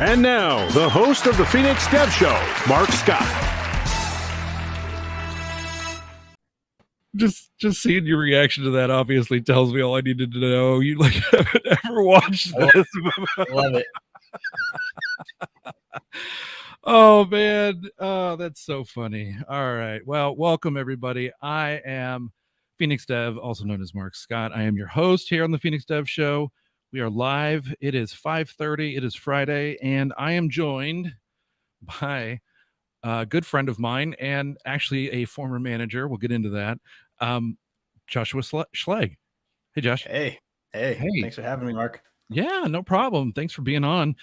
And now, the host of the PhxDev Show, Mark Scott. Just seeing your reaction to that obviously tells me all I needed to know. You haven't ever watched this. Love it. Oh man, oh that's so funny. All right, well, welcome everybody. I am PhxDev, also known as Mark Scott. I am your host here on the PhxDev Show. We are live. It is 5:30. It is Friday, and I am joined by a good friend of mine and actually a former manager. We'll get into that. Joshua Schlag. Hey, Josh. Hey. Thanks for having me, Mark. Yeah, no problem. Thanks for being on.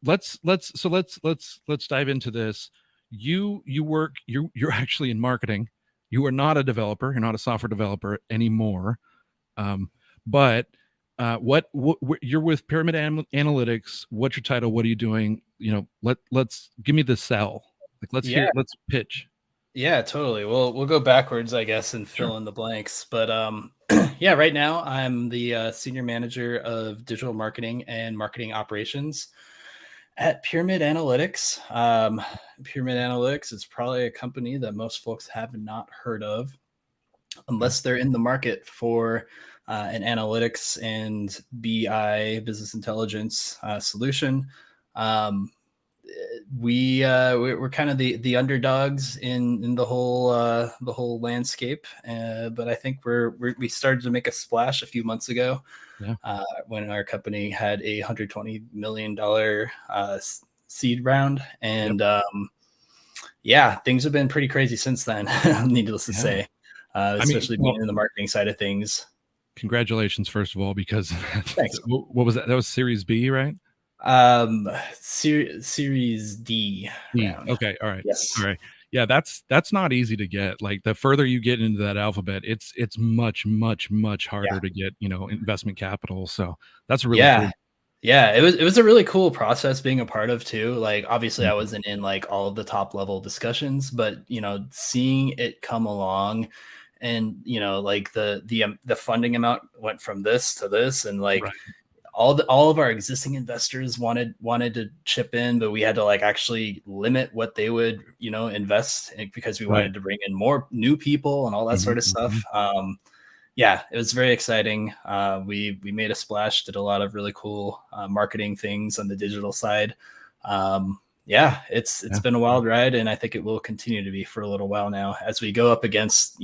Let's dive into this. You're actually in marketing. You are not a developer. You're not a software developer anymore. But what you're with Pyramid Analytics. What's your title? What are you doing? Let's give me the sell. Let's pitch. Yeah, totally. We'll go backwards, I guess, and fill in the blanks. But yeah, right now I'm the senior manager of digital marketing and marketing operations at Pyramid Analytics. Pyramid Analytics is probably a company that most folks have not heard of unless they're in the market for an analytics and BI, business intelligence solution. We're kind of the underdogs in the whole landscape, but I think we started to make a splash a few months ago when our company had a $120 million seed round, and things have been pretty crazy since then. Needless to say, especially being in the marketing side of things. Congratulations, first of all, because thanks. What was that? That was Series B, right? Series D round. Okay, all right. Yes. All right. Yeah, that's not easy to get. Like, the further you get into that alphabet, it's much harder to get, investment capital. So that's really cool. Yeah, it was a really cool process being a part of too. Like, obviously I wasn't in like all of the top level discussions, but seeing it come along and like the funding amount went from this to this, and like all of our existing investors wanted to chip in, but we had to like actually limit what they would invest in, because we wanted to bring in more new people and all that sort of stuff. Yeah, it was very exciting. We made a splash, did a lot of really cool marketing things on the digital side. It's been a wild ride, and I think it will continue to be for a little while now as we go up against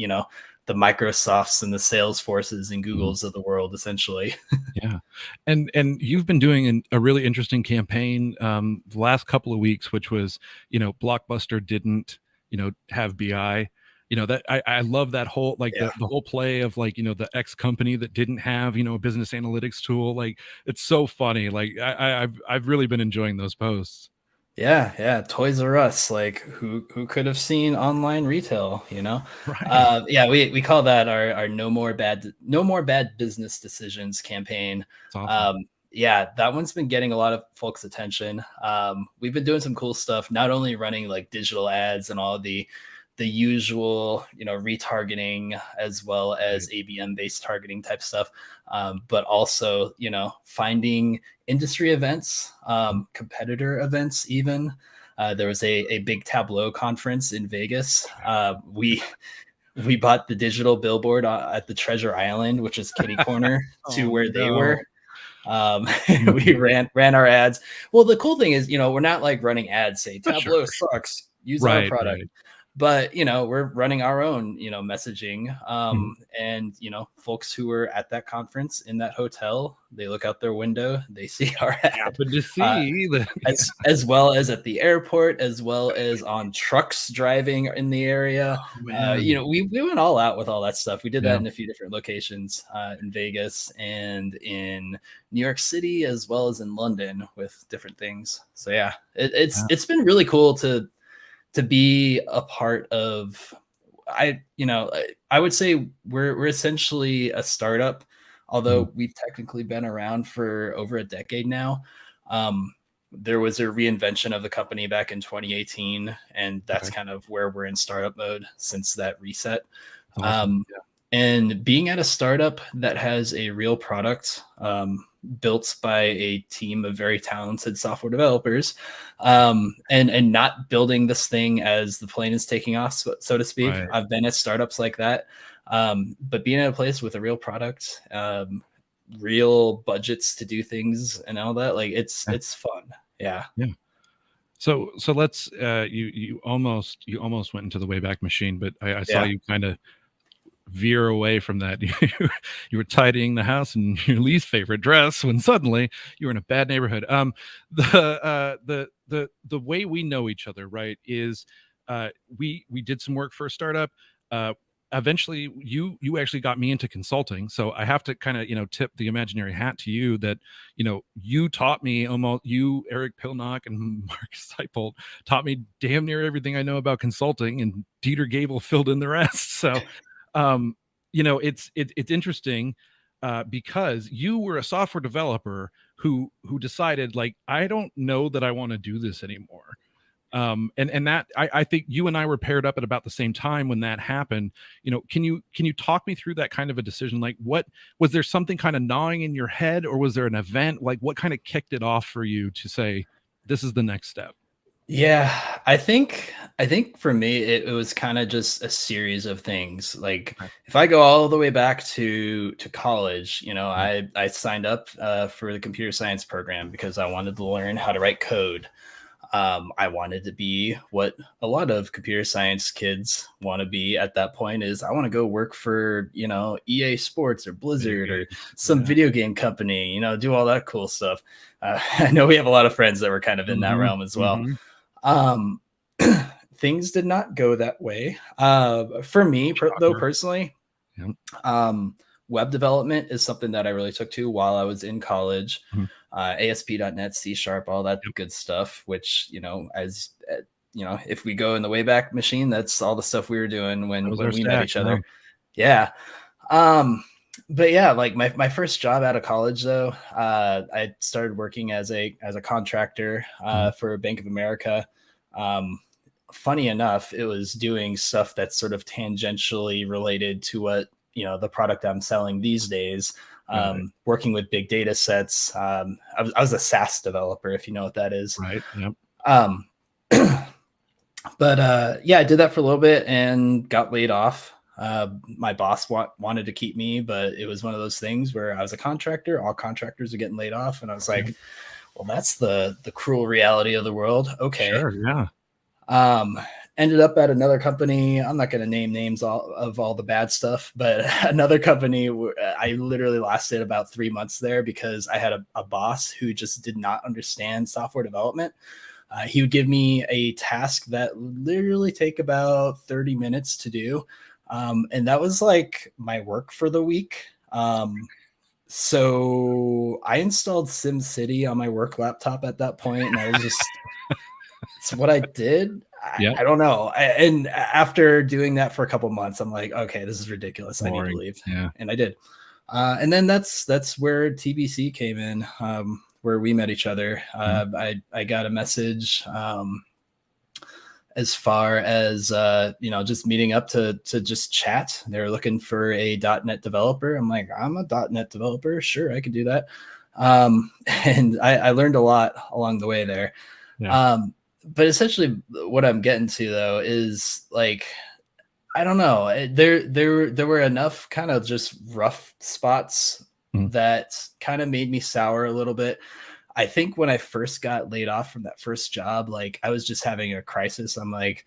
the Microsofts and the Salesforces and Googles of the world, essentially. Yeah. And you've been doing a really interesting campaign the last couple of weeks, which was, Blockbuster didn't, have BI. That I love that whole, like the whole play of like, the X company that didn't have, a business analytics tool. Like, it's so funny. Like I've really been enjoying those posts. Yeah. Toys R Us, like who could have seen online retail, Right. We call that our no more bad business decisions campaign. Awesome. That one's been getting a lot of folks' attention. We've been doing some cool stuff, not only running like digital ads and all the usual, retargeting, as well as ABM based targeting type stuff, but also, finding industry events, competitor events, even. There was a big Tableau conference in Vegas. We bought the digital billboard at the Treasure Island, which is kitty corner to where they were. We ran our ads. Well, the cool thing is, we're not like running ads say Tableau sucks, use our product. But, we're running our own, messaging. And, folks who were at that conference in that hotel, they look out their window, they see our ad. Happen to see as well as at the airport, as well as on trucks driving in the area. We went all out with all that stuff. We did that in a few different locations, in Vegas and in New York City, as well as in London, with different things. So it's been really cool to be a part of. I would say we're essentially a startup, although we've technically been around for over a decade now. There was a reinvention of the company back in 2018, and that's kind of where we're in startup mode since that reset. Awesome. And being at a startup that has a real product, built by a team of very talented software developers, and not building this thing as the plane is taking off, so to speak. Right. I've been at startups like that, but being at a place with a real product, real budgets to do things and all that, like it's fun. Yeah. So let's you almost went into the Wayback Machine, but I saw Yeah. you kind of veer away from that. You were tidying the house in your least favorite dress when suddenly you were in a bad neighborhood. The way we know each other, right, is we did some work for a startup. Eventually you actually got me into consulting, so I have to kind of tip the imaginary hat to you that you taught me, almost, you, Eric Pilnock, and Marcus Seipold taught me damn near everything I know about consulting, and Dieter Gabel filled in the rest. So it's interesting because you were a software developer who decided, like, I don't know that I want to do this anymore. And that I think you and I were paired up at about the same time when that happened. Can you talk me through that kind of a decision? Like, what was there, something kind of gnawing in your head, or was there an event? Like, what kind of kicked it off for you to say, this is the next step? Yeah, I think for me it was kind of just a series of things. Like, Okay. if I go all the way back to college, Mhm. I signed up for the computer science program because I wanted to learn how to write code. I wanted to be what a lot of computer science kids want to be at that point, is I want to go work for, EA Sports or Video Blizzard or games. some Yeah. video game company, do all that cool stuff. I know we have a lot of friends that were kind of in that Mhm. realm as well. Mhm. Um, things did not go that way. For me, though, Shocker. personally, Yep. web development is something that I really took to while I was in college. Mhm. ASP.NET, C#, all that Yep. good stuff, which, if we go in the Wayback Machine, that's all the stuff we were doing That when was our we met stack. each Yeah. other. Yeah. But yeah, like my first job out of college, though, I started working as a contractor Mhm. for Bank of America. Um, Funny enough, it was doing stuff that's sort of tangentially related to what the product I'm selling these days. Got it. Working with big data sets. I was a SaaS developer, if you know what that is. Right. Yep. Um, but yeah, I did that for a little bit and got laid off. My boss wanted to keep me, but it was one of those things where I was a contractor. All contractors are getting laid off, and I was like, Yep. "Well, that's the cruel reality of the world." Okay. Sure. Yeah. Um, Ended up at another company. I'm not going to name names of all the bad stuff, but another company where I literally lasted about 3 months there because I had a boss who just did not understand software development. He would give me a task that literally take about 30 minutes to do. And that was like my work for the week. So I installed SimCity on my work laptop at that point, and I was just, it's what I did. Yep. I don't know. And after doing that for a couple months, I'm like, okay, this is ridiculous. I need to Boring. leave. Yeah. And I did. And then that's where TBC came in, where we met each other. I got a message as far as just meeting up to just chat. They were looking for a .NET developer. I'm like, I'm a .NET developer. Sure, I could do that. And I learned a lot along the way there. Yeah. But essentially, what I'm getting to, though, is like, I don't know. There were enough kind of just rough spots Mhm. that kind of made me sour a little bit. I think when I first got laid off from that first job, like, I was just having a crisis. I'm like,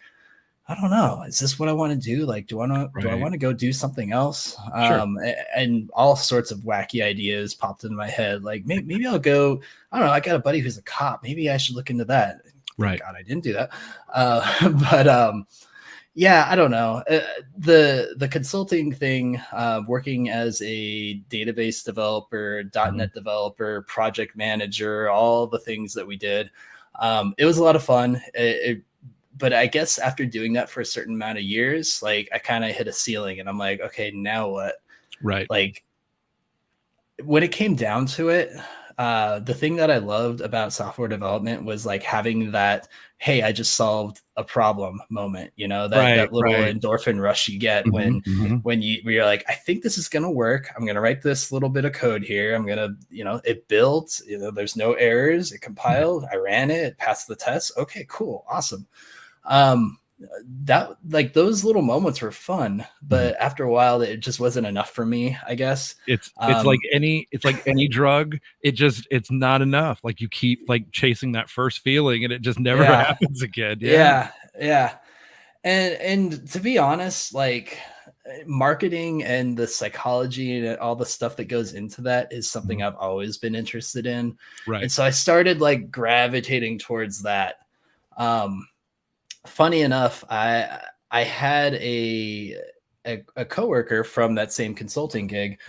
I don't know. Is this what I want to do? Like, do I Right. want to go do something else? Sure. And all sorts of wacky ideas popped into my head. Like, maybe I'll go. I don't know. I got a buddy who's a cop. Maybe I should look into that. Thank Right. God I didn't do that. But yeah, I don't know. The consulting thing, working as a database developer, Mhm. .NET developer, project manager, all the things that we did. It was a lot of fun. But I guess after doing that for a certain amount of years, like, I kind of hit a ceiling, and I'm like, okay, now what? Right. Like, when it came down to it, the thing that I loved about software development was like having that, hey, I just solved a problem moment, you know, that little endorphin rush you get when you're like, I think this is gonna work. I'm gonna write this little bit of code here. I'm gonna, it built, there's no errors, it compiled, I ran it, it passed the test. Okay, cool, awesome. That, like, those little moments were fun, but after a while it just wasn't enough for me, I guess. It's like any drug. It's not enough. Like, you keep like chasing that first feeling and it just never happens again. Yeah. And to be honest, like, marketing and the psychology and all the stuff that goes into that is something I've always been interested in. Right. And so I started like gravitating towards that. Funny enough, I had a coworker from that same consulting gig.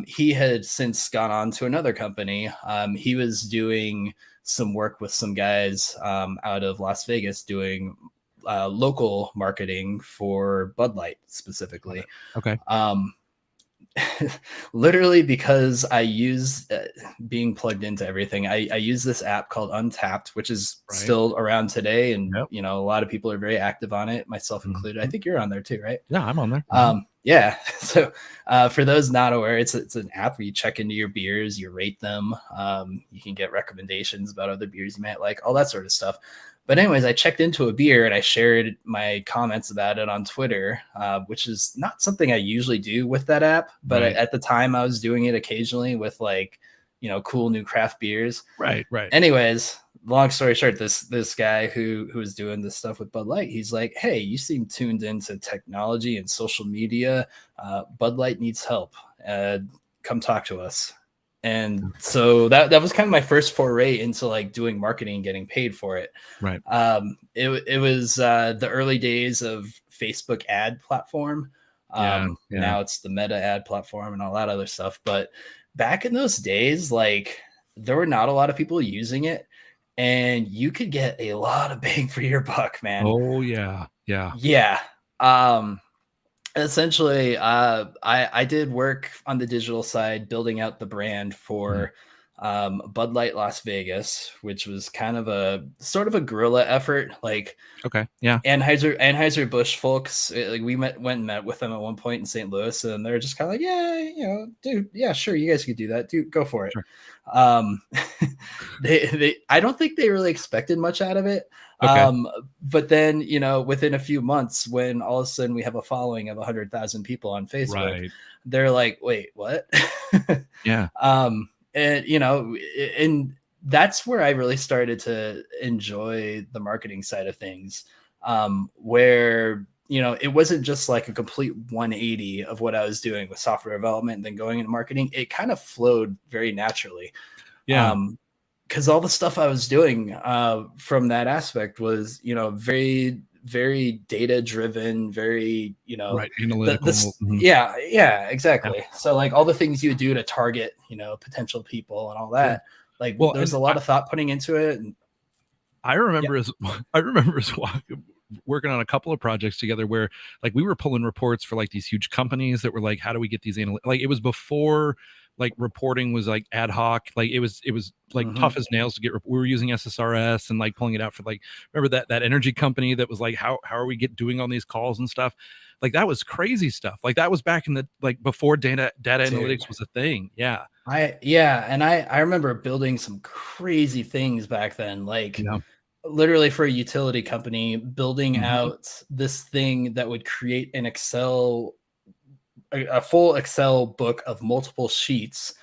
He had since gone on to another company. He was doing some work with some guys out of Las Vegas doing local marketing for Bud Light specifically. Okay. Literally, because I use being plugged into everything, I use this app called Untapped, which is still around today, and a lot of people are very active on it, myself included. I think you're on there too, right? Yeah, I'm on there. Yeah. So for those not aware, it's an app where you check into your beers, you rate them, you can get recommendations about other beers you might like, all that sort of stuff. But anyways, I checked into a beer and I shared my comments about it on Twitter, which is not something I usually do with that app. But at the time I was doing it occasionally with like, cool new craft beers. Right. Anyways, long story short, this guy who was doing this stuff with Bud Light, he's like, hey, you seem tuned into technology and social media. Bud Light needs help. Come talk to us. And so that was kind of my first foray into like doing marketing and getting paid for it. Right. It was the early days of Facebook ad platform. Now it's the Meta ad platform and all that other stuff. But back in those days, like, there were not a lot of people using it, and you could get a lot of bang for your buck, man. Oh yeah. Essentially, I did work on the digital side, building out the brand for Bud Light Las Vegas, which was kind of a sort of a guerrilla effort. Like, Anheuser-Busch folks, like, we went and met with them at one point in St. Louis, and they're just kind of like, yeah, dude, yeah, sure, you guys could do that, dude, go for it. Sure. They I don't think they really expected much out of it. But then, within a few months, when all of a sudden we have a following of 100,000 people on Facebook, they're like, wait, what? Yeah. And that's where I really started to enjoy the marketing side of things, where, it wasn't just like a complete 180 of what I was doing with software development and then going into marketing. It kind of flowed very naturally. Yeah. Because all the stuff I was doing from that aspect was, very, very data driven, very, analytical. Yeah, exactly. Yeah. So like all the things you would do to target, potential people and all that, there's a lot of thought putting into it. And I remember as working on a couple of projects together where like we were pulling reports for like these huge companies that were like, how do we get these like, it was before like reporting was like ad hoc. Like it was like tough as nails to get. We were using SSRS and like pulling it out for like, remember that energy company that was like, how are we doing on these calls and stuff? Like that was crazy stuff. Like that was back in the, like before data analytics was a thing. Yeah. And I remember building some crazy things back then. Like literally for a utility company, building out this thing that would create an a full Excel book of multiple sheets.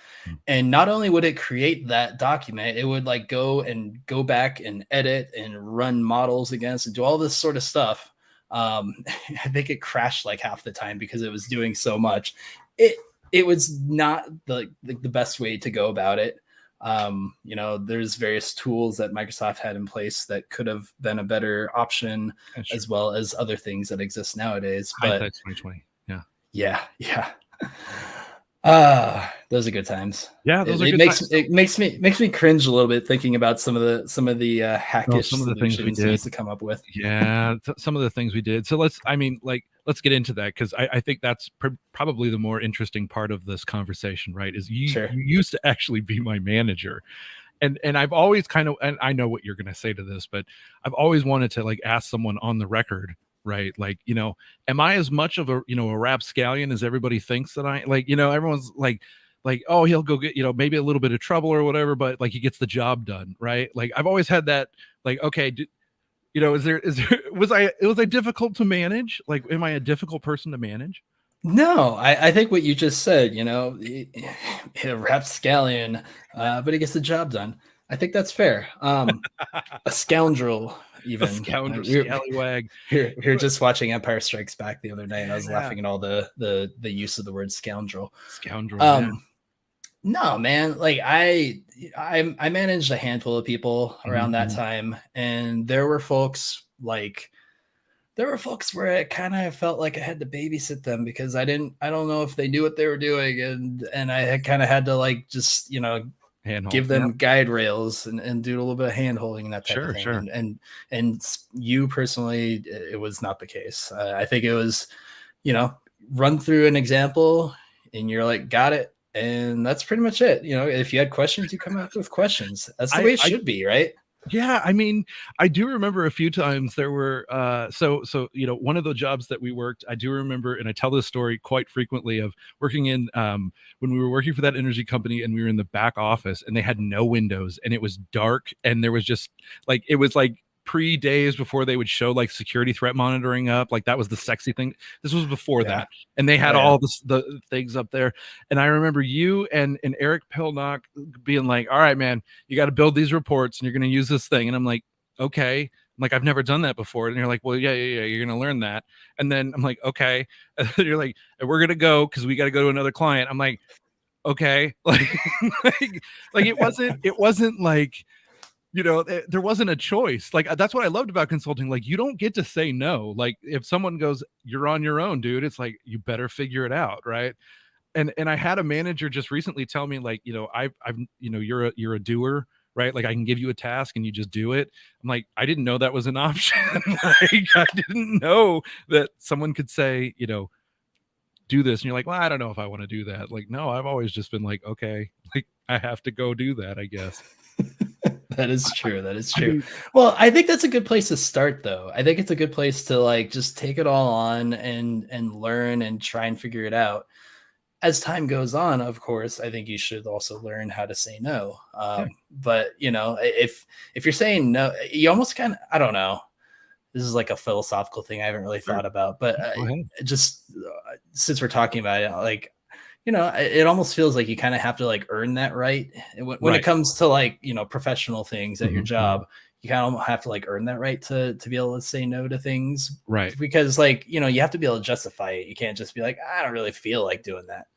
And not only would it create that document, it would like go back and edit and run models against and do all this sort of stuff. I think it crashed like half the time because it was doing so much. It was not the best way to go about it. There's various tools that Microsoft had in place that could have been a better option, as well as other things that exist nowadays. But 2020. Yeah. Those are good times. Yeah, those are It good makes times. it makes me cringe a little bit thinking about some of the Oh, hackish some of the things we solutions we did. used to come up with. Yeah, some of the things we did. So let's get into that because I think that's probably the more interesting part of this conversation, right? Is Sure. you used to actually be my manager, and I've always kind of, and I know what you're going to say to this, but I've always wanted to like ask someone on the record, right? Like, am I as much of a rapscallion as everybody thinks that I like? Everyone's like, oh, he'll go get maybe a little bit of trouble or whatever, but like he gets the job done, right? Like I've always had that, like, okay, is there was I difficult to manage? Like, am I a difficult person to manage? No, I think what you just said, a rapscallion, but he gets the job done. I think that's fair. A scoundrel, A even. scoundrel, We scallywag. we were just watching Empire Strikes Back the other day, and I was Yeah, laughing at all the use of the word scoundrel. scoundrel. Yeah. Um, no, man, like I managed a handful of people around that Mhm. time, and there were folks where it kind of felt like I had to babysit them because I don't know if they knew what they were doing, and I had kind of had to like just Handhold. give Yeah. them guide rails and do a little bit of hand holding and that type of Sure. thing. Sure. And you personally, it was not the case. I think it was, run through an example and you're like, got it. And that's pretty much it. If you had questions, you come up with questions. That's the I way it I should be, right? Yeah, I mean, I do remember a few times there were so one of the jobs that we worked, I do remember, and I tell this story quite frequently of working in when we were working for that energy company and we were in the back office and they had no windows and it was dark and there was just like it was like pre-days before they would show like security threat monitoring up, like that was the sexy thing. This was before Yeah. that, and they Oh, had yeah. all the things up there. And I remember you and Eric Pilnock being like, all right, man, you got to build these reports and you're going to use this thing. And I'm like, okay. I'm like, I've never done that before. And you're like, well, yeah, you're going to learn that. And then I'm like, okay. And then you're like, and we're going to go because we got to go to another client. I'm like, okay. Like it wasn't like, there wasn't a choice. Like that's what I loved about consulting. Like you don't get to say no. Like if someone goes, you're on your own, dude, it's like, you better figure it out. Right. And I had a manager just recently tell me like, I've you're a doer, right? Like I can give you a task and you just do it. I'm like, I didn't know that was an option. Like I didn't know that someone could say, do this. And you're like, well, I don't know if I want to do that. Like, no, I've always just been like, okay, like I have to go do that, I guess. That is true. That is I true. mean, Well, I think that's a good place to start, though. I think it's a good place to like just take it all on and learn and try and figure it out. As time goes on, of course, I think you should also learn how to say no. yeah, But if you're saying no, you almost kind of, I don't know. This is like a philosophical thing I haven't really sure. thought about, but Go ahead. just since we're talking about it, like it almost feels like you kind of have to like earn that right. And when it Right. comes to like professional things at your Mhm, job, you kind of have to like earn that right to be able to say no to things, right. because like you have to be able to justify it. You can't just be like, I don't really feel like doing that.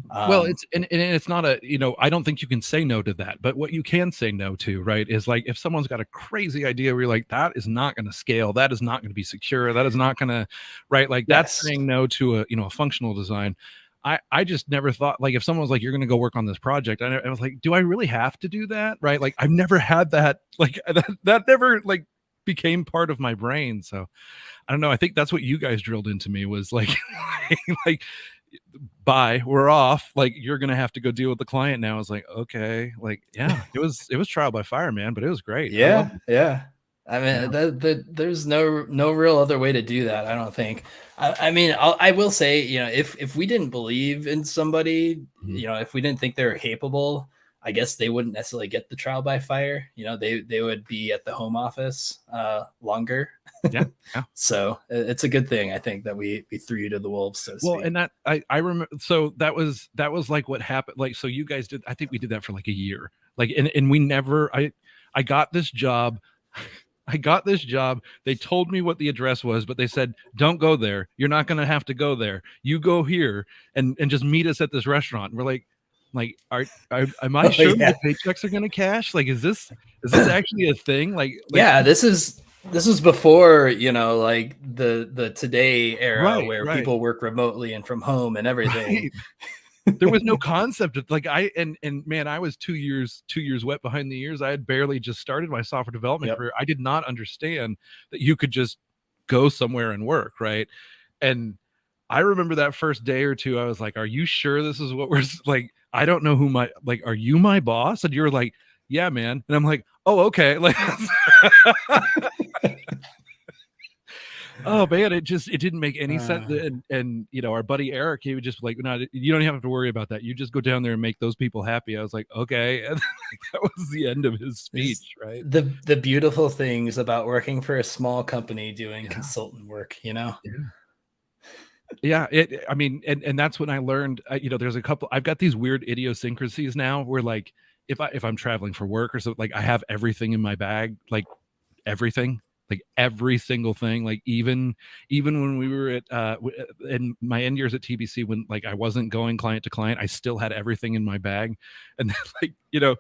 Well, Um, and it's not I don't think you can say no to that. But what you can say no to, right, is like if someone's got a crazy idea where you're like, that is not going to scale, that is not going to be secure, that is not going to, right? Like that's yes. saying no to a functional design. I just never thought like if someone was like, you're going to go work on this project, I was like, do I really have to do that? Right? Like I've never had that, like that never like became part of my brain. So I don't know. I think that's what you guys drilled into me was like, like bye, we're off, like you're gonna have to go deal with the client now. I was like, okay, like yeah, it was trial by fire, man, but it was great. I love Yeah, it. yeah. I Yeah. mean, there's no real other way to do that. I don't think. I mean, I will say, if we didn't believe in somebody, Mhm. if we didn't think they were capable, I guess they wouldn't necessarily get the trial by fire. They would be at the home office longer. Yeah, yeah. So it's a good thing, I think, that we threw you to the wolves, so to Well, speak. and that I remember, so that was like what happened, like so you guys did, I think we did that for like a year, like and we never, I got this job. I got this job. They told me what the address was, but they said, don't go there. You're not going to have to go there. You go here and just meet us at this restaurant. And we're like, am I Oh sure yeah, my paychecks are going to cash? Like, is this actually a thing? Like, yeah. This is before like the today era right, where right, people work remotely and from home and everything. right. There was no concept of like and man, I was 2 years wet behind the ears. I had barely just started my software development career. I did not understand that you could just go somewhere and work, right? And I remember that first day or two, I was like, "Are you sure this is what we're like? I don't know who my like. Are you my boss?" And you were like, "Yeah, man." And I'm like, "Oh, okay." Like, oh man, it didn't make any sense. And you know, our buddy Eric, he would just like, "No, you don't have to worry about that. You just go down there and make those people happy." I was like, "Okay," and that was the end of his speech, right? The beautiful things about working for a small company doing consultant work, you know. Yeah, I mean, and that's when I learned. You know, there's a couple. I've got these weird idiosyncrasies now, where like if I'm traveling for work or so, like I have everything in my bag, like everything, like every single thing, like even when we were at in my end years at TBC, when like I wasn't going client to client, I still had everything in my bag. And then, like, you know,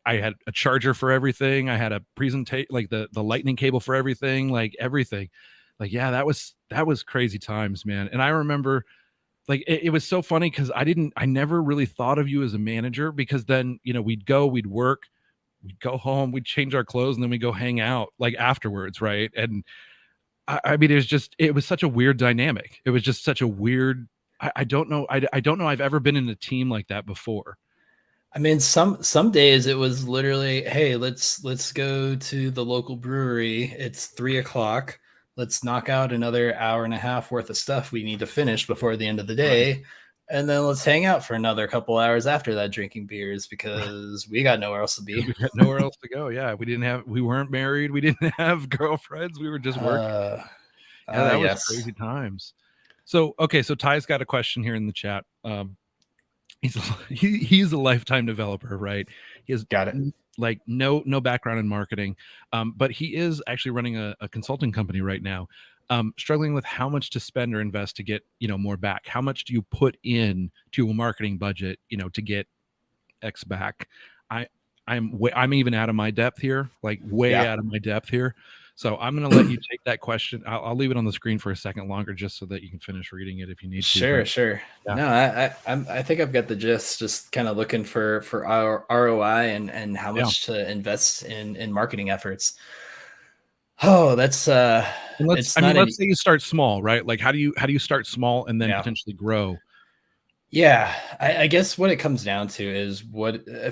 I had a charger for everything, I had a presentation, like the lightning cable for everything, like everything. Like, yeah, that was crazy times, man. And I remember like it was so funny because I never really thought of you as a manager, because then, you know, we'd work, we'd go home, we'd change our clothes, and then we go hang out like afterwards, right? And I mean, it was such a weird dynamic. It was just such a weird. I don't know. I don't know. I've ever been in a team like that before. I mean, some days it was literally, hey, let's go to the local brewery. It's 3 o'clock. Let's knock out another hour and a half worth of stuff we need to finish before the end of the day. Right. And then let's hang out for another couple hours after that, drinking beers, because we got nowhere else to be. We got nowhere else to go. Yeah, we weren't married. We didn't have girlfriends. We were just working. Yeah, that was crazy times. So, okay. So Ty's got a question here in the chat. He's a lifetime developer, right? He has Got it. Like no background in marketing, but he is actually running a consulting company right now, struggling with how much to spend or invest to get, you know, more back. How much do you put in to a marketing budget, you know, to get X back? I'm even out of my depth here, like way out of my depth here. So I'm going to let you take that question. I'll leave it on the screen for a second longer, just so that you can finish reading it if you need to. Sure. Yeah. No, I think I've got the gist. Just kind of looking for our ROI and how much to invest in marketing efforts. Oh, that's let's say you start small, right? Like how do you start small and then potentially grow? Yeah, I guess what it comes down to is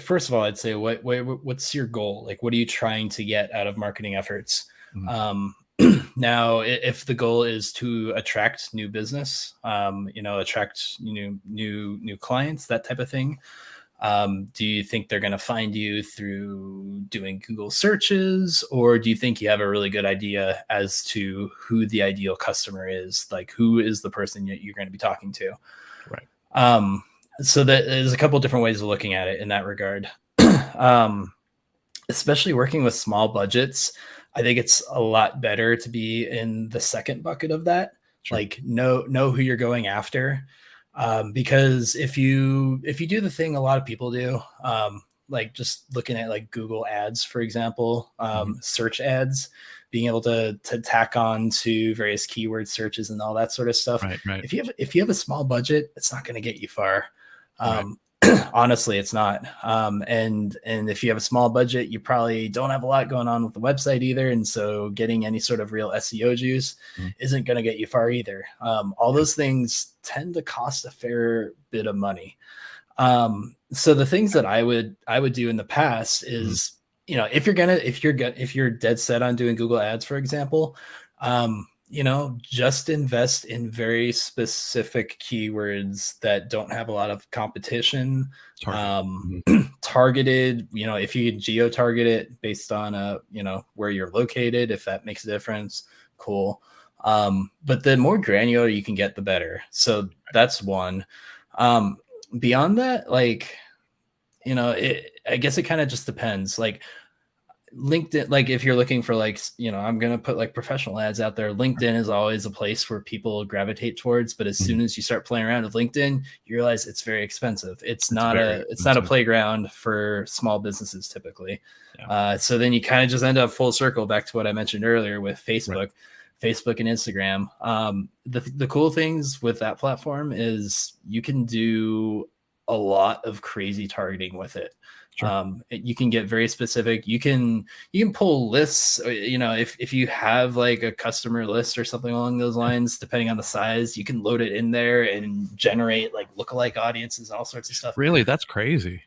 first of all, I'd say what's your goal? Like, what are you trying to get out of marketing efforts? Now, if the goal is to attract new business, you know, attract new clients, that type of thing, do you think they're going to find you through doing Google searches, or do you think you have a really good idea as to who the ideal customer is? Like, who is the person you're going to be talking to? Right. So there's a couple different ways of looking at it in that regard. Especially working with small budgets, I think it's a lot better to be in the second bucket of that. Sure. Like know who you're going after. Because if you do the thing a lot of people do, like just looking at like Google ads, for example, search ads, being able to tack on to various keyword searches and all that sort of stuff. Right. If you have a small budget, it's not going to get you far. Honestly, it's not. And if you have a small budget, you probably don't have a lot going on with the website either. And so getting any sort of real SEO juice isn't going to get you far either. All those things tend to cost a fair bit of money. So the things that I would do in the past is, you know, if you're dead set on doing Google ads, for example, you know, just invest in very specific keywords that don't have a lot of competition. Targeted, you know, if you geo-target it based on you know, where you're located, if that makes a difference, cool. But the more granular you can get, the better. So that's one. Beyond that, like, you know, I guess it kind of just depends. Like LinkedIn, like if you're looking for like, you know, I'm going to put like professional ads out there. LinkedIn is always a place where people gravitate towards. But as soon as you start playing around with LinkedIn, you realize it's very expensive. It's not a playground for small businesses typically. Yeah. So then you kind of just end up full circle back to what I mentioned earlier with Facebook. Right. Facebook and Instagram. The cool things with that platform is you can do a lot of crazy targeting with it. Sure. You can get very specific. You can pull lists, if you have like a customer list or something along those lines, depending on the size, you can load it in there and generate like lookalike audiences, all sorts of stuff. Really, that's crazy.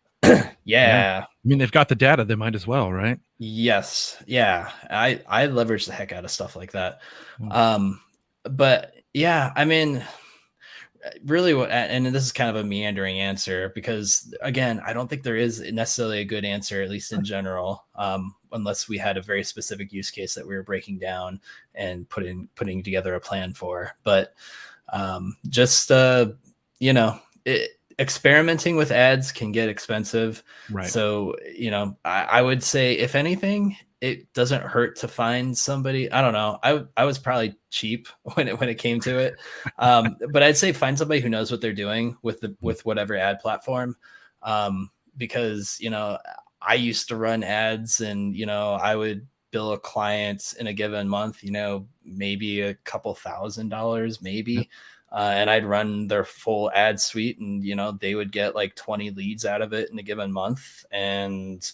Yeah. I mean, they've got the data; they might as well, right? Yes. Yeah. I leverage the heck out of stuff like that. Mm. But yeah, I mean, really and this is kind of a meandering answer because again, I don't think there is necessarily a good answer, at least in general, unless we had a very specific use case that we were breaking down and putting together a plan for. But just experimenting with ads can get expensive. Right. So I would say, if anything, it doesn't hurt to find somebody. I don't know. I was probably cheap when it came to it. But I'd say find somebody who knows what they're doing with whatever ad platform. Because, I used to run ads and, I would bill a client in a given month, maybe a couple $1,000, maybe. Yep. And I'd run their full ad suite and, they would get like 20 leads out of it in a given month. And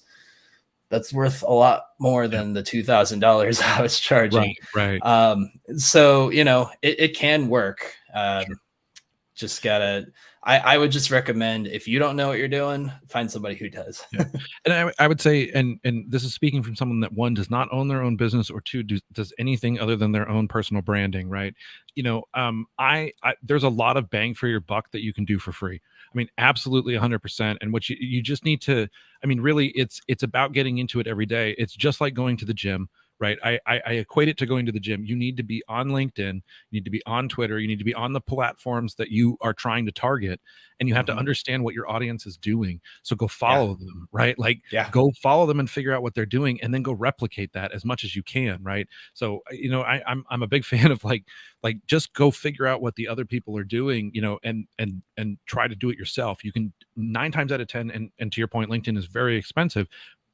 that's worth a lot more than the $2,000 I was charging. Right. So, it can work. Sure. Just gotta, I would just recommend, if you don't know what you're doing, find somebody who does. Yeah. And I would say, and this is speaking from someone that, one, does not own their own business, or two, does anything other than their own personal branding, right? I there's a lot of bang for your buck that you can do for free. I mean, absolutely 100%. And what you just need to, I mean, really, it's about getting into it every day. It's just like going to the gym. Right. I equate it to going to the gym. You need to be on LinkedIn, you need to be on Twitter, you need to be on the platforms that you are trying to target, and you have to understand what your audience is doing. So go follow them, right? Like, go follow them and figure out what they're doing, and then go replicate that as much as you can, right? So, I'm a big fan of like just go figure out what the other people are doing, and try to do it yourself. You can 9 times out of 10, and to your point, LinkedIn is very expensive.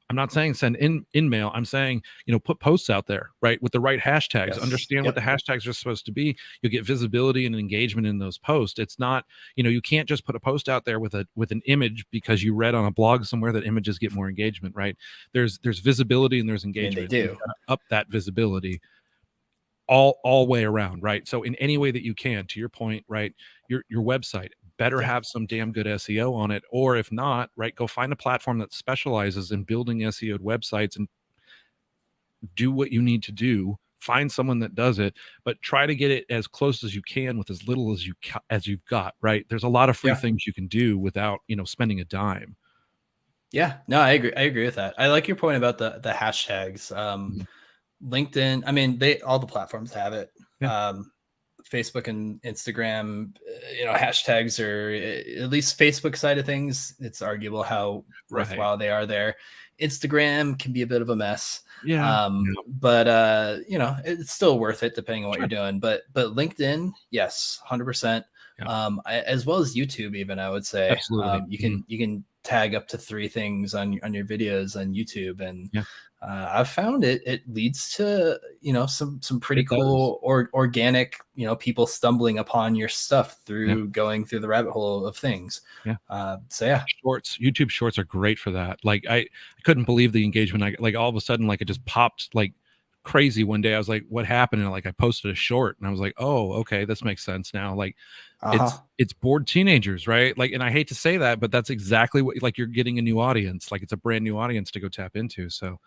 I'm not saying send in mail. I'm saying, put posts out there, right? With the right hashtags, Yes. understand what the hashtags are supposed to be. You'll get visibility and engagement in those posts. It's not, you can't just put a post out there with an image because you read on a blog somewhere that images get more engagement, right? There's visibility and there's engagement. And they do. Up that visibility all way around, right? So in any way that you can, to your point, right? Your website better have some damn good SEO on it. Or if not, right, go find a platform that specializes in building SEO websites and do what you need to do. Find someone that does it, but try to get it as close as you can with as little as you've got, right? There's a lot of free things you can do without, spending a dime. Yeah, no, I agree with that. I like your point about the hashtags. LinkedIn, I mean, all the platforms have it. Facebook and Instagram, hashtags are, at least Facebook side of things, it's arguable how worthwhile they are there. Instagram can be a bit of a mess. But it's still worth it depending on what you're doing. But LinkedIn, yes, 100%. As well as YouTube, even, I would say. Absolutely. You can tag up to 3 things on your videos on YouTube, and I've found it leads to some pretty cool organic people stumbling upon your stuff through going through the rabbit hole of things. Shorts, YouTube shorts are great for that. Like I couldn't believe the engagement. Like all of a sudden, like it just popped like crazy one day. I was like, what happened? And like I posted a short and I was like, oh, okay, this makes sense now. Like it's bored teenagers, right? Like, and I hate to say that, but that's exactly what, like, you're getting a new audience. Like it's a brand new audience to go tap into. So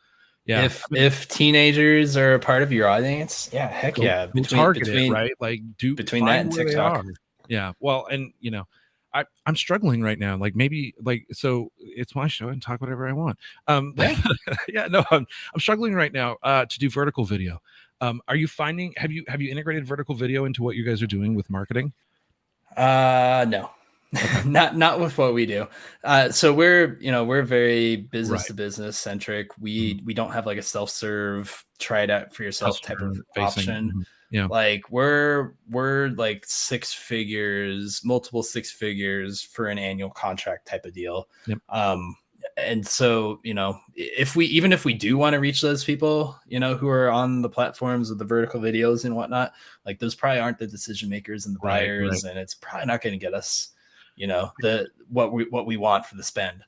yeah, if teenagers are a part of your audience, heck yeah, target it, right? Like between that and TikTok. Yeah, well, and I'm struggling right now. Like maybe so it's my show and talk whatever I want. I'm struggling right now to do vertical video. Are you finding, have you integrated vertical video into what you guys are doing with marketing? No. Okay. not with what we do. So we're very business to business centric. We don't have like a self-serve, try it out for yourself type of option. Like we're like 6 figures, multiple 6 figures for an annual contract type of deal. And so, if we do want to reach those people, who are on the platforms with the vertical videos and whatnot, like those probably aren't the decision makers and the buyers, and it's probably not going to get us what we want for the spend.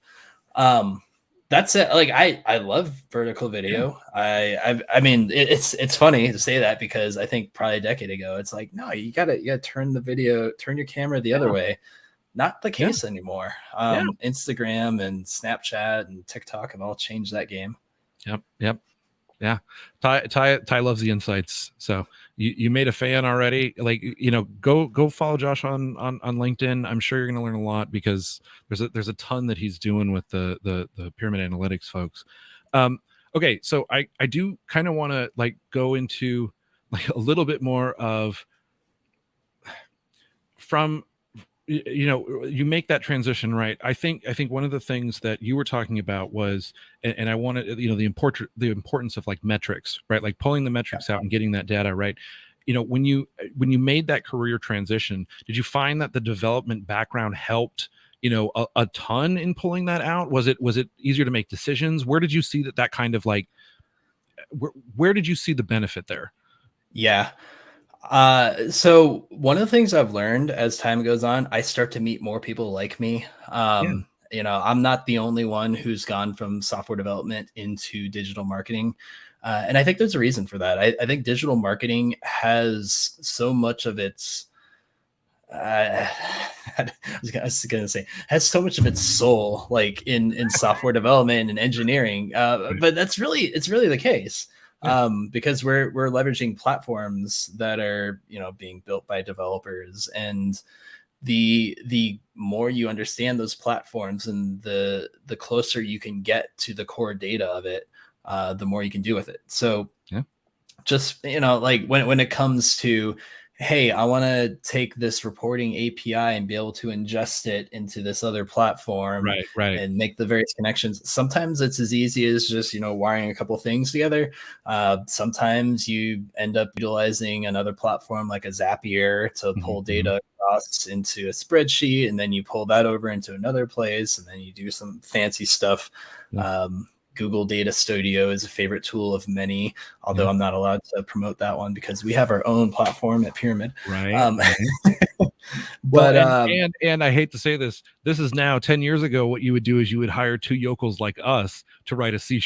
That's it. Like I love vertical video. Yeah. I mean, it's funny to say that because I think probably a decade ago, it's like, no, you gotta turn your camera the other way. Not the case anymore. Instagram and Snapchat and TikTok have all changed that game. Yep. Yeah. Ty loves the insights. So you made a fan already. Like, go follow Josh on LinkedIn. I'm sure you're going to learn a lot because there's a ton that he's doing with the pyramid analytics folks. Okay. So I do kind of want to like go into like a little bit more of from, you make that transition, right? I think one of the things that you were talking about was, and I wanted, the importance of like metrics, right? Like pulling the metrics out and getting that data, right? When you made that career transition, did you find that the development background helped, a ton in pulling that out? Was it easier to make decisions? Where did you see that kind of like, where did you see the benefit there? Yeah. So one of the things I've learned as time goes on, I start to meet more people like me. I'm not the only one who's gone from software development into digital marketing. And I think there's a reason for that. I think digital marketing has so much of its, I was gonna say, has so much of its soul, like in software development and engineering. But it's really the case. Because we're leveraging platforms that are being built by developers, and the more you understand those platforms and the closer you can get to the core data of it, the more you can do with it. So just like when it comes to, hey, I want to take this reporting API and be able to ingest it into this other platform, right, and make the various connections. Sometimes it's as easy as just, wiring a couple things together. Sometimes you end up utilizing another platform like a Zapier to pull data across into a spreadsheet, and then you pull that over into another place, and then you do some fancy stuff. Google Data Studio is a favorite tool of many, although I'm not allowed to promote that one because we have our own platform at Pyramid. Right. But and I hate to say this is now 10 years ago. What you would do is you would hire two yokels like us to write a C#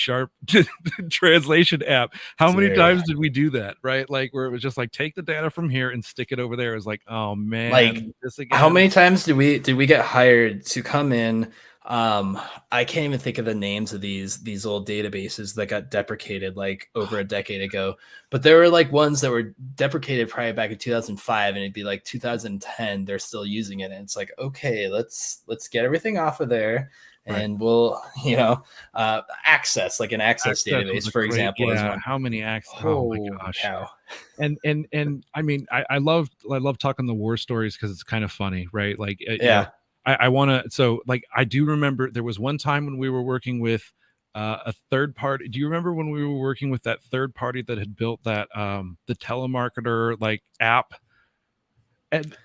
translation app. How many times did we do that? Right. Like where it was just like, take the data from here and stick it over there. It's like, oh man, like this again. How many times did we get hired to come in? I can't even think of the names of these old databases that got deprecated like over a decade ago, but there were like ones that were deprecated probably back in 2005, and it'd be like 2010 they're still using it, and it's like, okay, let's get everything off of there, and we'll access, like an access database, for example. Yeah, how many access? Oh my gosh. Cow. And I mean, I love talking the war stories because it's kind of funny, right? Like I want to, so like, I do remember there was one time when we were working with a third party. Do you remember when we were working with that third party that had built that, the telemarketer like app, and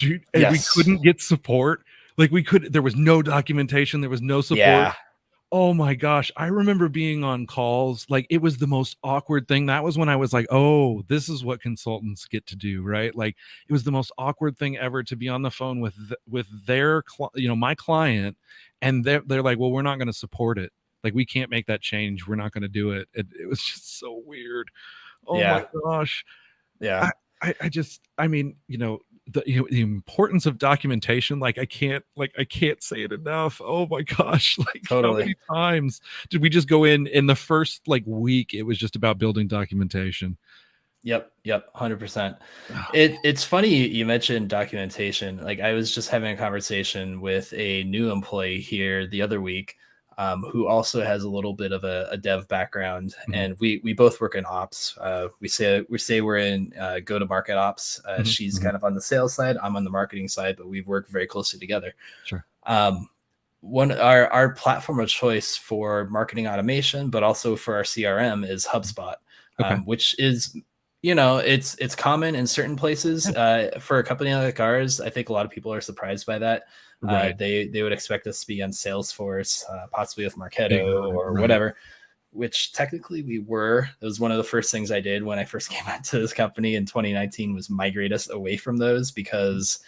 we couldn't get support. Like there was no documentation. There was no support. Yeah. Oh my gosh. I remember being on calls. Like it was the most awkward thing. That was when I was like, oh, this is what consultants get to do. Right. Like it was the most awkward thing ever to be on the phone with their, my client. And they're like, well, we're not going to support it. Like we can't make that change. We're not going to do it. It was just so weird. Oh my gosh. Yeah. I mean, the importance of documentation, like I can't say it enough. Oh my gosh. Like totally. How many times did we just go in the first like week? It was just about building documentation. Yep. 100%. It's funny you mentioned documentation. Like I was just having a conversation with a new employee here the other week, who also has a little bit of a dev background, and we both work in ops. We say we're in go-to-market ops. She's kind of on the sales side, I'm on the marketing side, but we've worked very closely together. Sure. Our platform of choice for marketing automation, but also for our CRM, is Hubspot, which is, it's common in certain places. For a company like ours, I think a lot of people are surprised by that. Right. They would expect us to be on Salesforce, possibly with Marketo or whatever, which technically we were. It was one of the first things I did when I first came out to this company in 2019 was migrate us away from those, because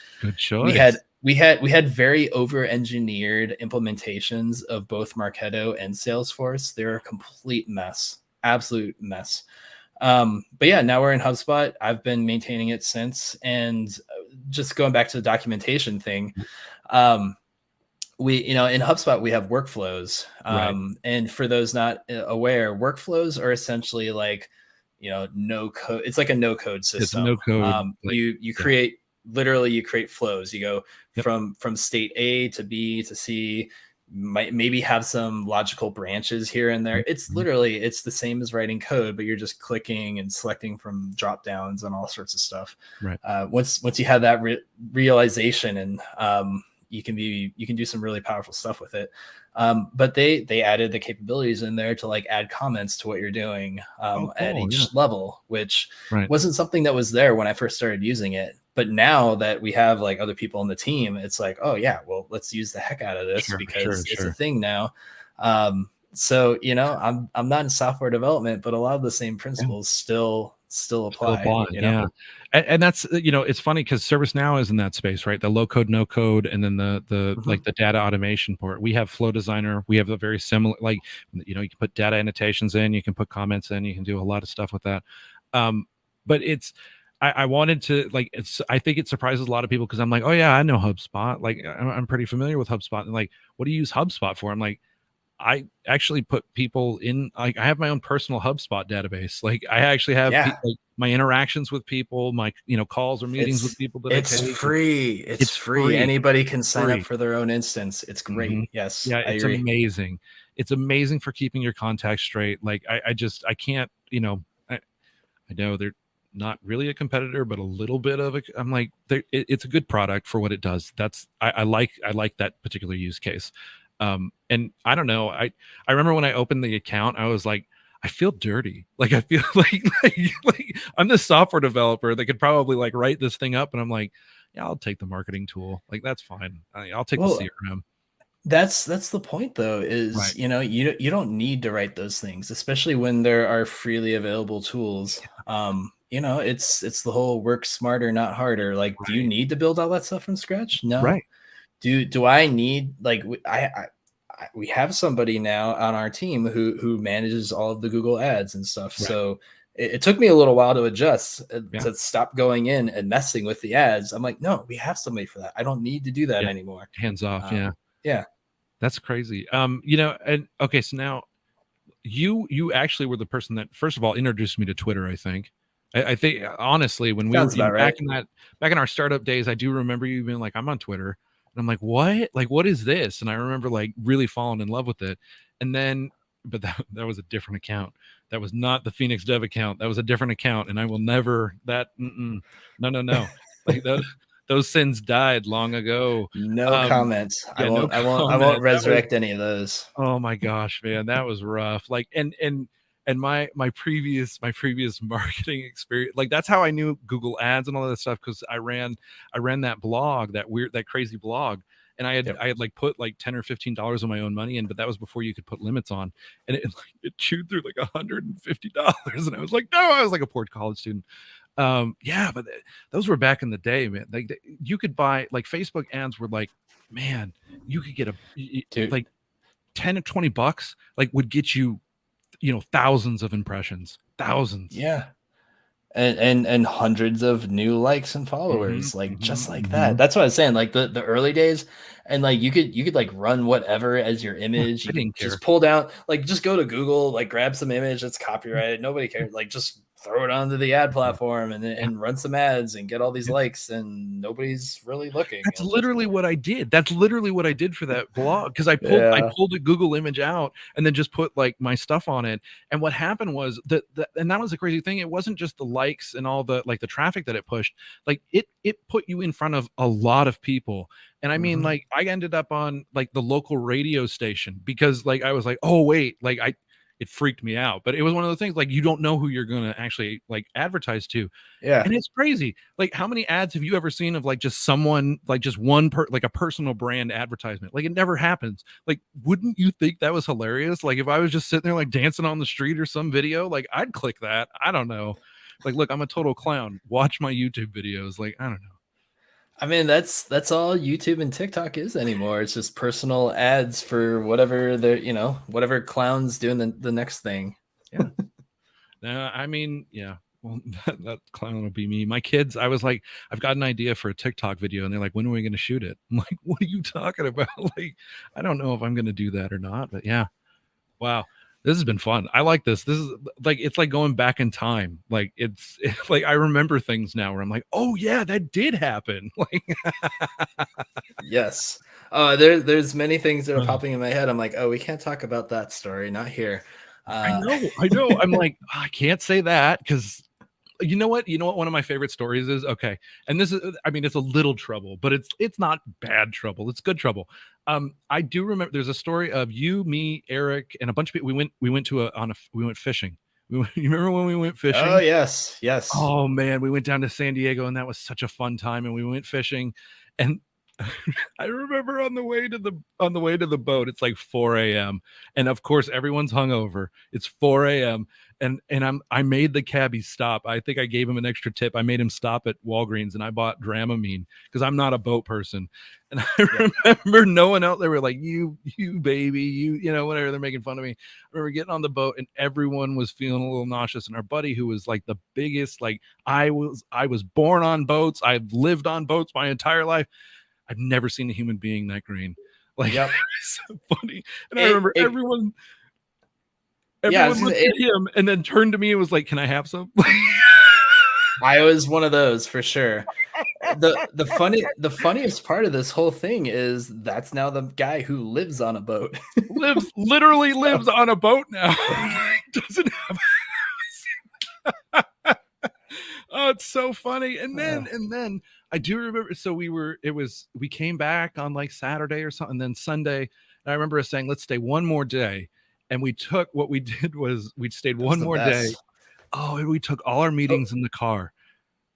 we had very over-engineered implementations of both Marketo and Salesforce. They're a complete mess, absolute mess. But yeah, now we're in HubSpot. I've been maintaining it since. And just going back to the documentation thing, we, in HubSpot, we have workflows. And for those not aware, workflows are essentially like, no code. It's like a no code system. It's no code. You create, literally you create flows. You go Yep. from state A to B to C, might maybe have some logical branches here and there. It's literally, it's the same as writing code, but you're just clicking and selecting from drop downs and all sorts of stuff. Right. Once you have that realization, and you can do some really powerful stuff with it. But they added the capabilities in there to like add comments to what you're doing at each level, which wasn't something that was there when I first started using it. But now that we have like other people on the team, it's like, oh yeah, well, let's use the heck out of this because it's a thing now. So, I'm not in software development, but a lot of the same principles still apply. Yeah. And that's, it's funny because ServiceNow is in that space, right? The low code, no code, and then the like the data automation part. We have Flow Designer. We have a very similar, like, you can put data annotations in, you can put comments in, you can do a lot of stuff with that. But I wanted to, like, I think it surprises a lot of people because I'm like, oh yeah, I know HubSpot. Like I'm pretty familiar with HubSpot. And like, what do you use HubSpot for? I'm like, I actually put people in, like, I have my own personal HubSpot database. Like I actually have like, my interactions with people, my, calls or meetings with people that it's free. It's free. Anybody can sign up for their own instance. It's great. Yes. Yeah. It's amazing. It's amazing for keeping your contacts straight. Like I can't, I know they're not really a competitor, but a little bit of I'm like, it's a good product for what it does. That's, I like that particular use case. And I don't know, I remember when I opened the account, I was like, I feel dirty. Like I feel like I'm the software developer that could probably like write this thing up. And I'm like, yeah, I'll take the marketing tool. Like that's fine. I'll take the CRM. That's the point though, is, you don't need to write those things, especially when there are freely available tools. It's the whole work smarter, not harder. Like, do you need to build all that stuff from scratch? No. Right. Do I need, like, we have somebody now on our team who manages all of the Google ads and stuff. Right. So it took me a little while to adjust to stop going in and messing with the ads. I'm like, no, we have somebody for that. I don't need to do that anymore. Hands off. Yeah. That's crazy. And okay, so now you actually were the person that first of all introduced me to Twitter, I think. I think honestly, when we were back in our startup days, I do remember you being like, I'm on Twitter. And I'm like, what? Like, what is this? And I remember like really falling in love with it. And then, but that was a different account. That was not the PhxDev account. That was a different account. And I will never no. Like those sins died long ago. No comments. I won't resurrect any of those. Oh my gosh, man, that was rough. Like, and my previous marketing experience, like that's how I knew Google Ads and all that stuff, because I ran that blog, that crazy blog, and I had like put like $10 or $15 of my own money in, but that was before you could put limits on, and it chewed through like $150, and I was like, no, I was like a poor college student. But those were back in the day, man. Like you could buy, like, Facebook ads were like, man, you could get like $10 to $20 like would get you, thousands of impressions, thousands. Yeah. And hundreds of new likes and followers, just like that. That's what I was saying. Like the early days, and like you could like run whatever as your image. You can just pull down, like just go to Google, like grab some image that's copyrighted. Nobody cares. Like just throw it onto the ad platform and run some ads and get all these likes, and nobody's really looking. That's literally what I did. That's literally what I did for that blog, because I pulled a Google image out and then just put like my stuff on it. And what happened was and that was the crazy thing. It wasn't just the likes and all the like the traffic that it pushed. Like it put you in front of a lot of people. And I mean, like I ended up on like the local radio station because like I was like, oh wait, like it freaked me out. But it was one of those things, like, you don't know who you're going to actually like advertise to. Yeah. And it's crazy. Like, how many ads have you ever seen of like just someone, like just one like a personal brand advertisement? Like, it never happens. Like, wouldn't you think that was hilarious? Like, if I was just sitting there like dancing on the street or some video, like I'd click that. I don't know. Like, look, I'm a total clown. Watch my YouTube videos. Like, I don't know. I mean, that's all YouTube and TikTok is anymore. It's just personal ads for whatever they're, whatever clown's doing the next thing. Yeah. I mean, yeah. Well, that clown will be me. My kids, I was like, I've got an idea for a TikTok video, and they're like, when are we going to shoot it? I'm like, what are you talking about? Like, I don't know if I'm going to do that or not, but yeah. Wow. This has been fun. I like this. This is like, it's like going back in time. Like it's like, I remember things now where I'm like, oh yeah, that did happen. Like, Yes. There's many things that are popping in my head. I'm like, oh, we can't talk about that story, not here. I know. I'm like, I can't say that because you know what? One of my favorite stories is, okay, and this is, I mean, it's a little trouble, but it's not bad trouble. It's good trouble. I do remember there's a story of you, me, Eric, and a bunch of people. We went we went fishing. You remember when we went fishing? Oh yes, yes. Oh man, we went down to San Diego, and that was such a fun time. And we went fishing, and I remember on the way to the boat, it's like 4 a.m. and of course everyone's hungover. It's 4 a.m. and I made the cabbie stop. I think I gave him an extra tip. I made him stop at Walgreens and I bought Dramamine because I'm not a boat person. And I remember no one out there were like, you baby, you know, whatever. They're making fun of me. I remember getting on the boat and everyone was feeling a little nauseous. And our buddy, who was like the biggest, like I was born on boats. I've lived on boats my entire life. I've never seen a human being that green. Like, yep. It's so funny. And I remember everyone looked at him and then turned to me and was like, can I have some? I was one of those for sure. The funniest part of this whole thing is that's now the guy who lives on a boat. literally lives on a boat now. Doesn't have oh, it's so funny. And then I do remember, so we came back on like Saturday or something, and then Sunday, and I remember us saying, let's stay one more day. And what we did was we stayed one more day. Oh, and we took all our meetings in the car.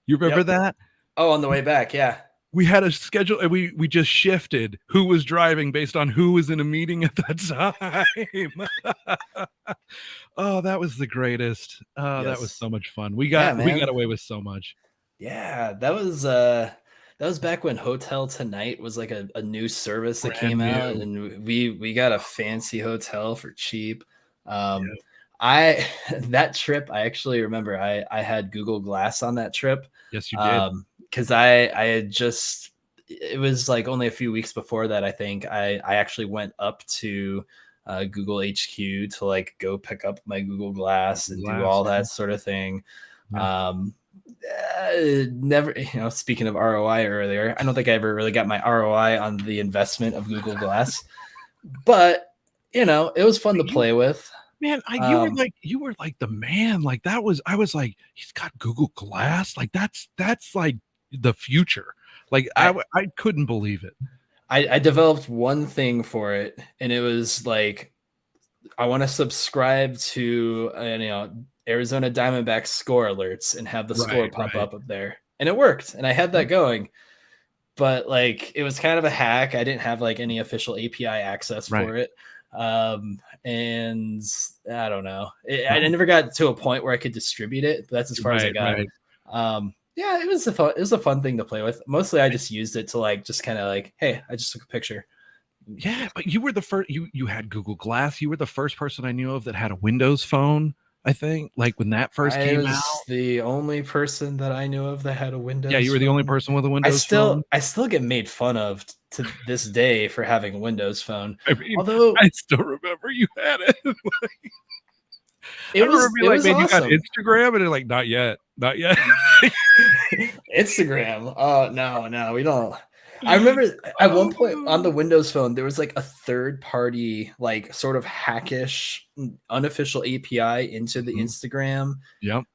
You remember that? Oh, on the way back, yeah. We had a schedule and we just shifted who was driving based on who was in a meeting at that time. Oh, that was the greatest. Oh, yes. That was so much fun. We got away with so much. Yeah, that was back when Hotel Tonight was like a new service that came out, and we got a fancy hotel for cheap. That trip, I actually remember I had Google Glass on that trip. Yes, you did. Because I had just, it was like only a few weeks before that, I think I actually went up to Google HQ to like go pick up my Google Glass and do all that sort of thing. Yeah. Never, speaking of ROI earlier, I don't think I ever really got my ROI on the investment of Google Glass, but it was fun to play with. Man, you were like the man. Like I was like, he's got Google Glass. Like that's like the future. Like I couldn't believe it. I developed one thing for it, and it was like, I want to subscribe to Arizona Diamondbacks score alerts and have the score pop up there. And it worked. And I had that going, but like, it was kind of a hack. I didn't have like any official API access for it. And I don't know. I never got to a point where I could distribute it, but that's as far as I got. Yeah, it was a fun thing to play with. Mostly I just used it to like, just kind of like, hey, I just took a picture. Yeah. But you were the first, you had Google Glass. You were the first person I knew of that had a Windows phone. I think like when that first came out, the only person that I knew of that had a Windows. Yeah, you were the only person with a Windows phone. I still get made fun of to this day for having a Windows phone. I mean, although I still remember you had it. It was awesome. You got Instagram, and they're like, not yet. Instagram. Oh no, we don't. I remember at one point on the Windows phone, there was like a third-party, like sort of hackish, unofficial API into the Instagram. Yep.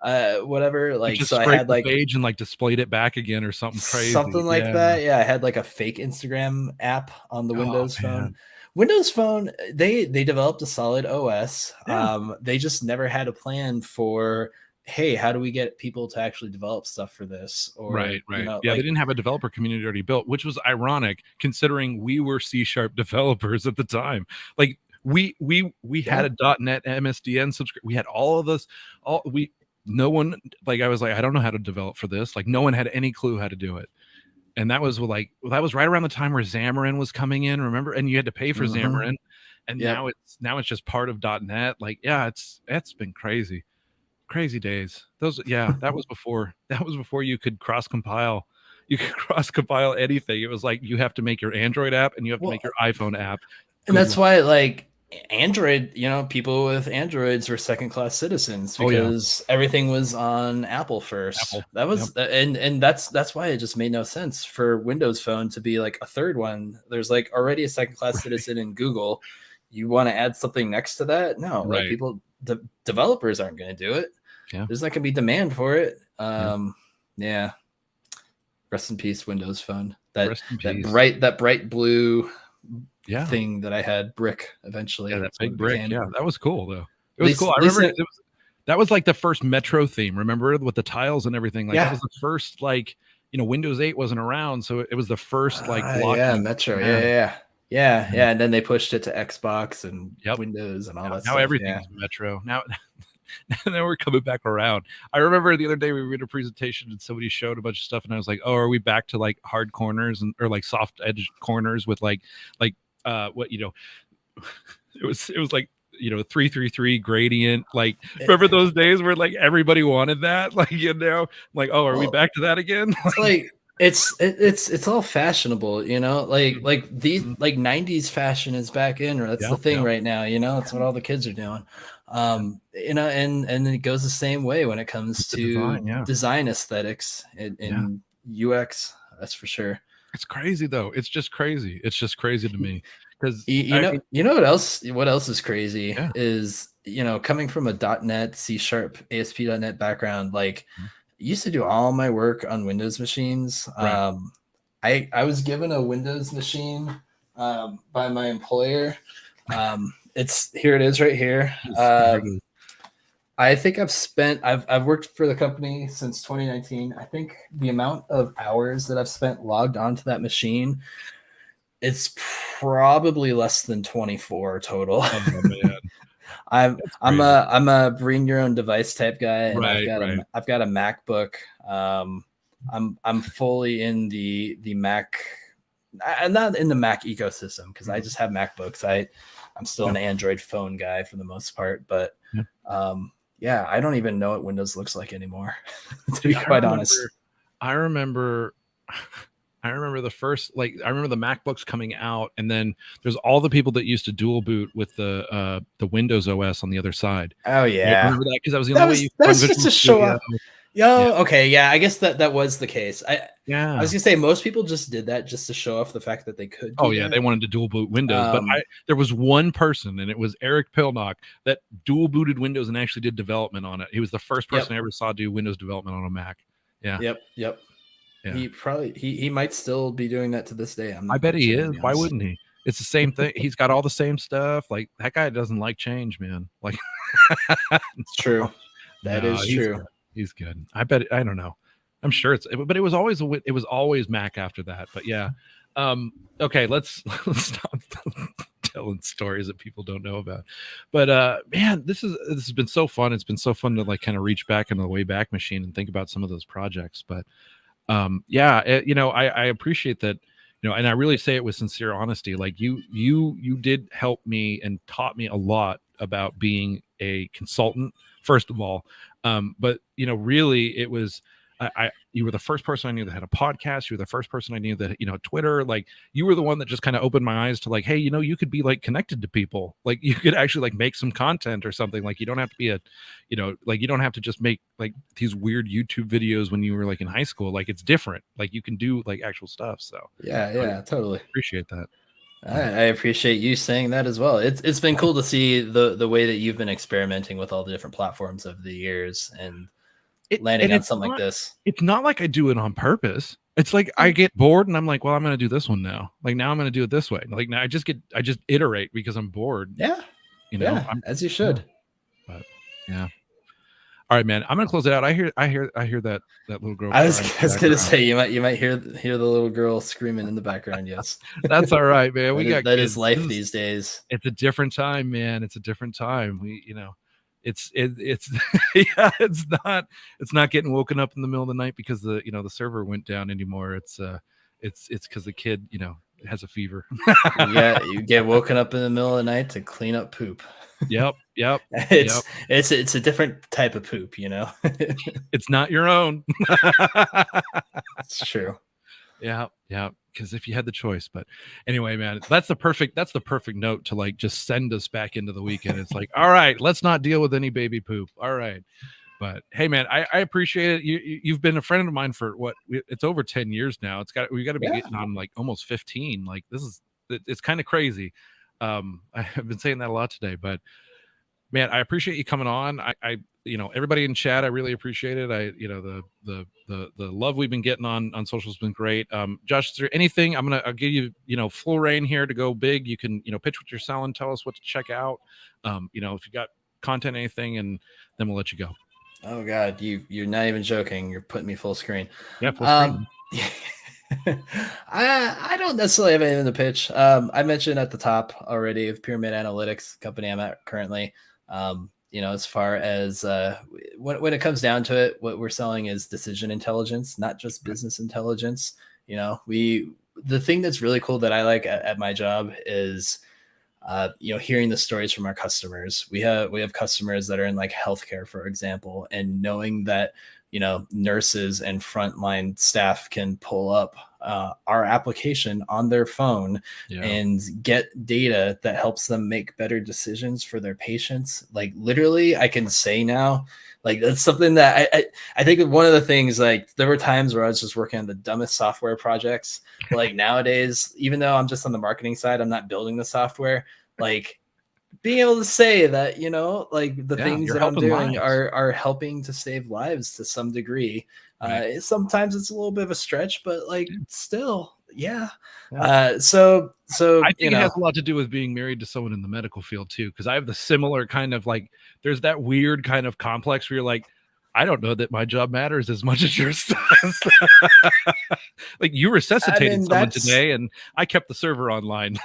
Whatever. Like, so I had like page and like displayed it back again or something crazy. Something like that. Yeah, I had like a fake Instagram app on the Windows phone. Windows Phone, they developed a solid OS. Yeah. They just never had a plan for, hey, how do we get people to actually develop stuff for this? Or, right. They didn't have a developer community already built, which was ironic considering we were C# developers at the time. Like we had a .NET MSDN subscription. We had all of this. No one, like I was like, I don't know how to develop for this. Like no one had any clue how to do it. and that was like that was right around the time where Xamarin was coming in, remember? And you had to pay for Xamarin, and Yep. now it's just part of .NET. Like, yeah, it's been crazy days. Those, yeah, that was before you could cross compile. You could cross compile anything. It was like you have to make your Android app and you have to make your iPhone app. And that's why, like, Android, people with Androids were second class citizens because everything was on Apple first. Apple. That was and that's why it just made no sense for Windows Phone to be like a third one. There's like already a second class citizen in Google. You want to add something next to that? No, like developers aren't going to do it. There's not going to be demand for it. Yeah. Rest in peace, Windows Phone. That bright blue thing that I had, brick, eventually. Yeah, that big brick. Yeah, that was cool though. It was cool. I remember that was like the first Metro theme. Remember, with the tiles and everything. Like that was the first, like, Windows 8 wasn't around, so it was the first like blocking. Metro. Yeah. And then they pushed it to Xbox and Windows and all that stuff. Now everything's Metro. Now we're coming back around. I remember the other day we were in a presentation and somebody showed a bunch of stuff, and I was like, "Oh, are we back to like hard corners or like soft edge corners with like what it was like 333 gradient, like remember those days where like everybody wanted that, like like, oh, are we back to that again? Like it's all fashionable, like these like 90s fashion is back in, or that's the thing right now, it's what all the kids are doing. And it goes the same way when it comes to design aesthetics and UX. That's for sure. It's crazy though. It's just crazy. It's just crazy to me because what else is crazy is, coming from a .NET, C#, ASP.NET background, like I used to do all my work on Windows machines. I was given a Windows machine by my employer. Here it is right here. I think I've worked for the company since 2019. I think the amount of hours that I've spent logged onto that machine, it's probably less than 24 total. Oh, man. I'm a bring your own device type guy, and I've got a MacBook. I'm fully in the Mac. I'm not in the Mac ecosystem because I just have MacBooks. I'm still an Android phone guy for the most part, but I don't even know what Windows looks like anymore, to be quite honest. I remember the first, I remember the MacBooks coming out, and then there's all the people that used to dual boot with the Windows OS on the other side. Oh yeah, I remember that because that was the only way you could just to show off. Okay, yeah, I guess that was the case. I was gonna say most people just did that just to show off the fact that they could. They wanted to dual boot Windows, but there was one person, and it was Eric Pilnock, that dual booted Windows and actually did development on it. He was the first person I ever saw do Windows development on a Mac. Yeah. Yep. Yeah. He might still be doing that to this day. I bet he is. Why wouldn't he? It's the same thing. He's got all the same stuff. Like, that guy doesn't like change, man. Like, it's true. That is true. He's good. I bet. I don't know. I'm sure but it was always Mac after that. But yeah. Okay. Let's stop telling stories that people don't know about. But man, this has been so fun. It's been so fun to like kind of reach back into the Wayback Machine and think about some of those projects. But I appreciate that. And I really say it with sincere honesty. Like you did help me and taught me a lot about being a consultant, first of all. But really it was, you were the first person I knew that had a podcast. You were the first person I knew that, Twitter, like you were the one that just kind of opened my eyes to like, hey, you could be like connected to people. Like you could actually like make some content or something. Like you don't have to be you don't have to just make like these weird YouTube videos when you were like in high school. Like it's different. Like you can do like actual stuff. So yeah, totally. Appreciate that. I appreciate you saying that as well. It's been cool to see the way that you've been experimenting with all the different platforms over the years and landing on something like this. It's not like I do it on purpose. It's like I get bored and I'm like, well, I'm going to do this one now. Like now I'm going to do it this way. Like now I just iterate because I'm bored. Yeah. As you should. But yeah. All right, man. I'm gonna close it out. I hear that little girl. I was gonna say you might hear the little girl screaming in the background. Yes, that's all right, man. That is life these days. It's a different time, man. It's a different time. It's it's not getting woken up in the middle of the night because the server went down anymore. It's it's because the kid, has a fever. You get woken up in the middle of the night to clean up poop. Yep. It's a different type of poop, It's not your own. It's true. Yeah. Because if you had the choice, but anyway, man, that's the perfect note to like just send us back into the weekend. It's like, all right, let's not deal with any baby poop. All right. But hey, man, I appreciate it. You've been a friend of mine for it's over 10 years now. We got to be getting on like almost 15. Like it's kind of crazy. I've been saying that a lot today, but man, I appreciate you coming on. I everybody in chat, I really appreciate it. The love we've been getting on social has been great. Josh, is there anything I'll give you, full reign here to go big. You can, pitch what you're selling, tell us what to check out. If you got content, anything, and then we'll let you go. Oh God, you're not even joking. You're putting me full screen. Yeah, full screen. I don't necessarily have anything to pitch. I mentioned at the top already of Pyramid Analytics, company I'm at currently. As far as when it comes down to it, what we're selling is decision intelligence, not just business intelligence. The thing that's really cool that I like at my job is hearing the stories from our customers. We have customers that are in like healthcare, for example, and knowing that nurses and frontline staff can pull up our application on their phone and get data that helps them make better decisions for their patients. Like literally, I can say now, like that's something that I think one of the things, like there were times where I was just working on the dumbest software projects. Like nowadays, even though I'm just on the marketing side, I'm not building the software. Like being able to say that, like the things that I'm doing are helping to save lives to some degree. Right. Sometimes it's a little bit of a stretch, but like still, yeah. So I think it has a lot to do with being married to someone in the medical field too, because I have the similar kind of like, there's that weird kind of complex where you're like, I don't know that my job matters as much as yours does. Like you resuscitated someone today and I kept the server online.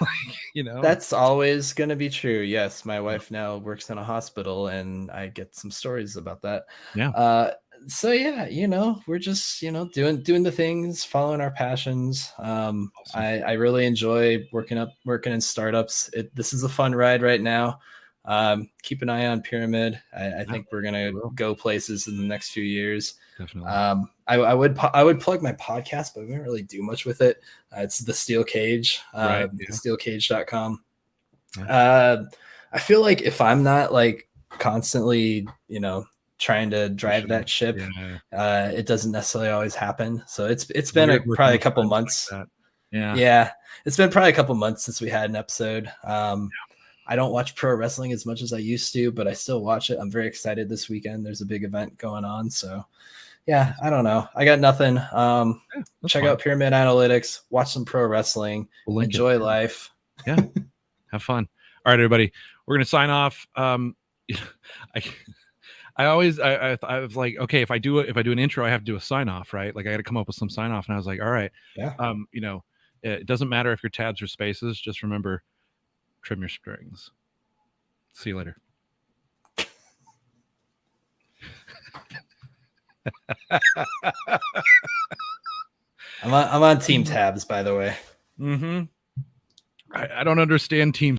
That's always going to be true. Yes. My wife now works in a hospital and I get some stories about that. Yeah. So yeah, we're just, doing the things, following our passions. Awesome. I really enjoy working in startups. This is a fun ride right now. Keep an eye on Pyramid. I think we're gonna go places in the next few years. Definitely. I would plug my podcast, but we don't really do much with it. It's the Steel Cage, thesteelcage.com. I feel like if I'm not like constantly, trying to drive that ship, it doesn't necessarily always happen. So it's been probably a couple months. Like it's been probably a couple months since we had an episode. I don't watch pro wrestling as much as I used to, but I still watch it. I'm very excited this weekend. There's a big event going on. So yeah, I don't know. I got nothing. Check out Pyramid Analytics, watch some pro wrestling, enjoy life. Yeah. Have fun. All right, everybody, we're going to sign off. I was like, okay, if I do an intro, I have to do a sign off, right? Like I got to come up with some sign off. And I was like, all right. Yeah. It doesn't matter if your tabs are spaces. Just remember, trim your strings. See you later. I'm on team tabs, by the way. Mm-hmm. I don't understand team